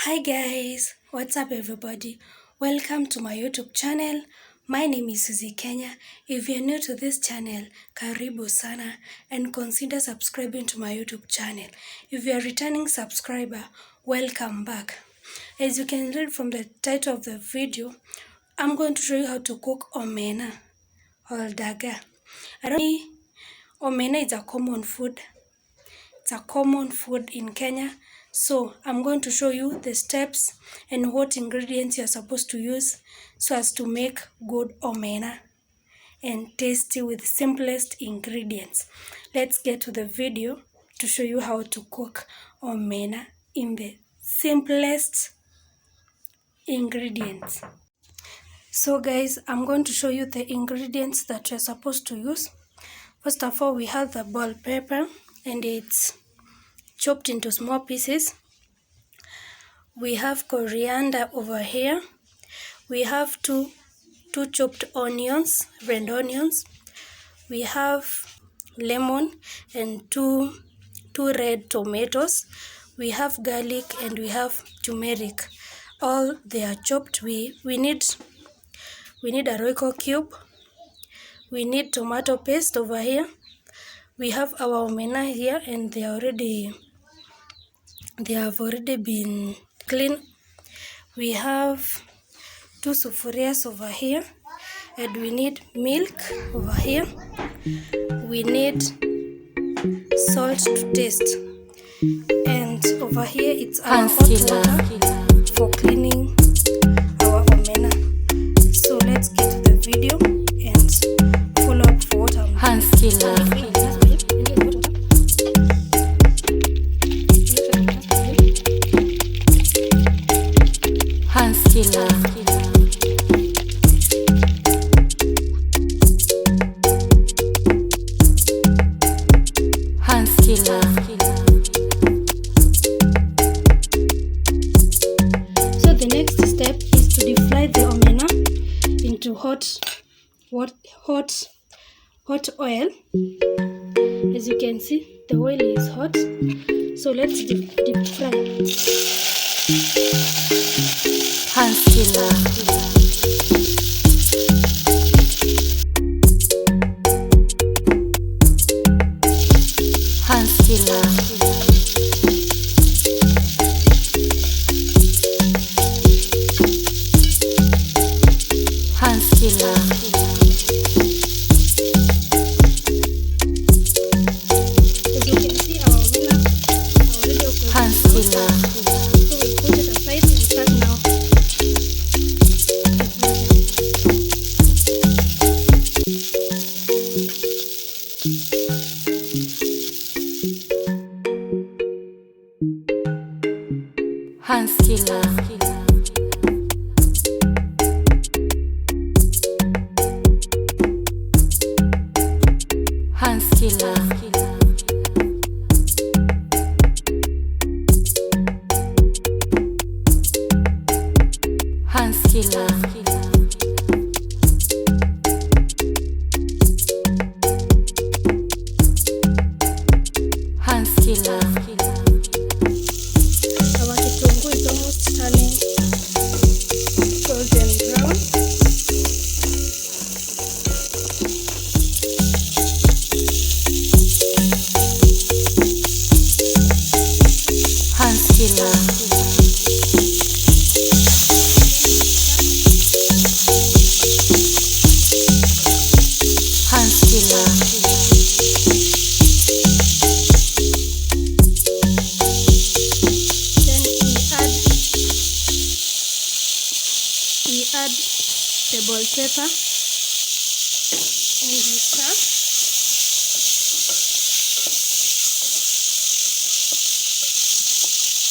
Hi guys, what's up everybody? Welcome to my YouTube channel. My name is Suzy Kenya. If you're new to this channel, karibu sana and consider subscribing to my YouTube channel. If you're a returning subscriber, welcome back. As you can read from the title of the video, I'm going to show you how to cook omena or dagaa. Omena is a common food. It's a common food in Kenya. So I'm going to show you the steps and what ingredients you're supposed to use so as to make good omena and tasty with simplest ingredients. Let's get to the video to show you how to cook omena in the simplest ingredients. So guys, I'm going to show you the ingredients that you're supposed to use. First of all, we have the bell pepper and it's chopped into small pieces. We have coriander over here. We have two chopped onions, red onions. We have lemon and two red tomatoes. We have garlic and we have turmeric. All they are chopped. We need a Royco cube. We need tomato paste over here. We have our omena here and they have already been cleaned. We have two sufurias over here and we need milk over here. We need salt to taste, and over here it's our hot water for cleaning our omena. So let's get to the video and follow up for what I'm doing. So the next step is to deep fry the omena into hot oil. As you can see, the oil is hot. So let's deep fry. Our kitungu is almost turning golden brown. We add the bell pepper and we stir.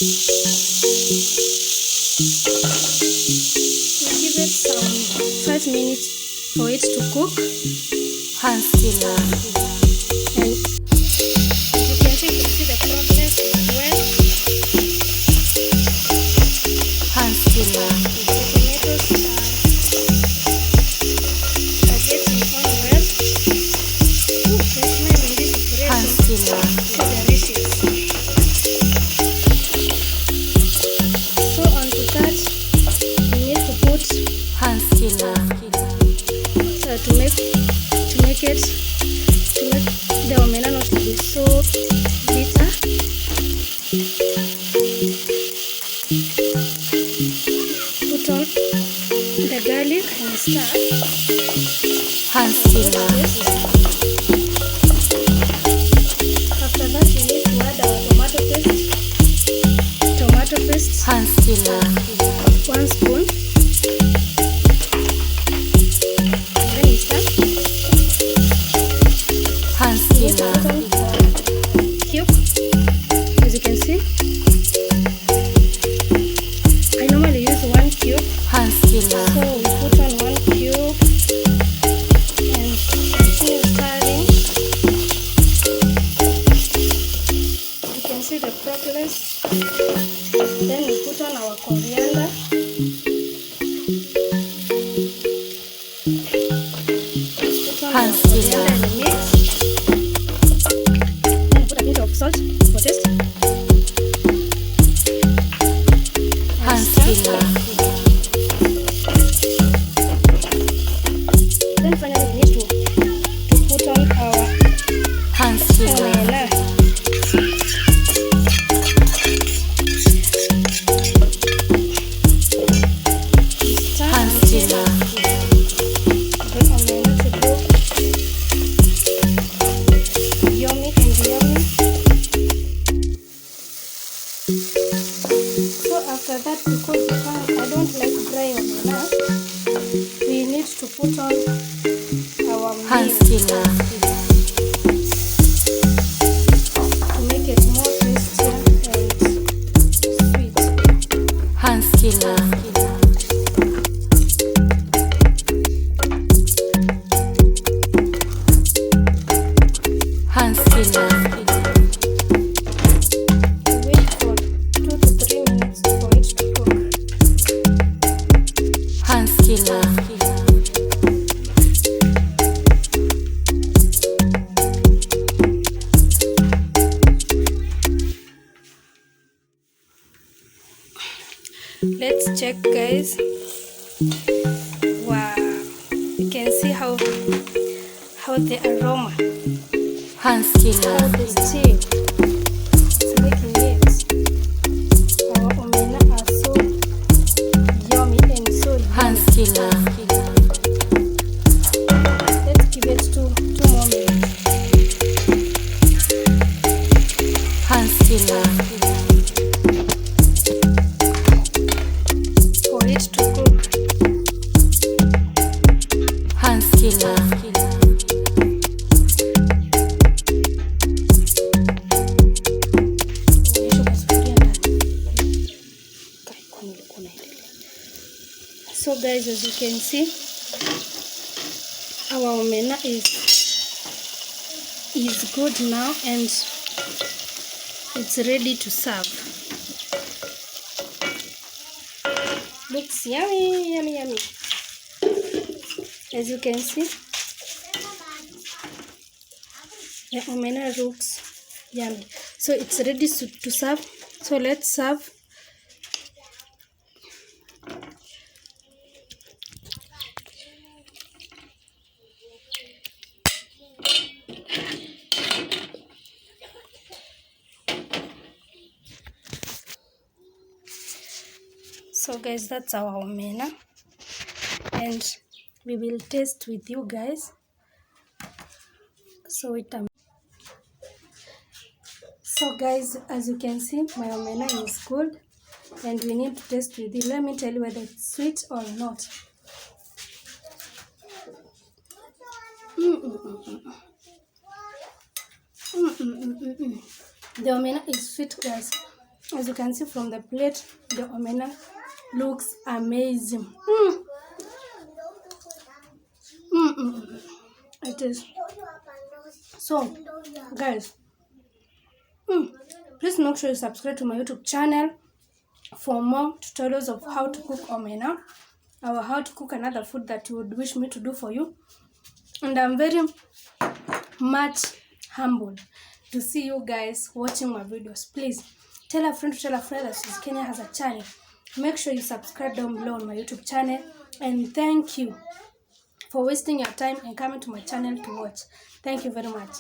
We give it some 5 minutes for it to cook. And as you can see the progress is well. The tomatoes are getting on well. The smell in this operation is delicious. So hand steamer. After that, we need to add our tomato paste, hand steamer, 1 spoon. Then we start hand steamer, cube, as you can see. I normally use 1 cube, hand steamer. So we put on 1 cube and continue stirring. You can see the progress. Then we put on our coriander. Put on our coriander in the mix. Then put a bit of salt for taste. And stir. Then finally we need to put on our omena. So after that, because I don't like dry omena, we need to put on our milk to make it more tastier and sweet. Hand steamer. Hand steamer. Wait for 2 to 3 minutes for it to cook. Hand steamer. Let's check, guys. Wow, you can see how the aroma, hand steamer, how the steam is making it. Our omena are so yummy and so hand steamer. Let's give it 2 more minutes. Hand steamer. For it to cook. Hand steamer. So guys, as you can see, our omena is good now and it's ready to serve. Looks yummy, yummy, yummy. As you can see, the omena looks yummy. So it's ready to serve. So let's serve. So guys, that's our omena and we will taste with you guys. So guys, as you can see, my omena is good and we need to taste with you. Let me tell you whether it's sweet or not. The omena is sweet, guys. As you can see from the plate, the omena looks amazing. It is. So guys, please make sure you subscribe to my YouTube channel for more tutorials of how to cook omena or how to cook another food that you would wish me to do for you. And I'm very much humbled to see you guys watching my videos. Please tell a friend to tell a friend that Kenya has a channel. Make sure you subscribe down below on my YouTube channel. And thank you for wasting your time and coming to my channel to watch. Thank you very much.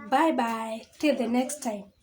Bye bye. Till the next time.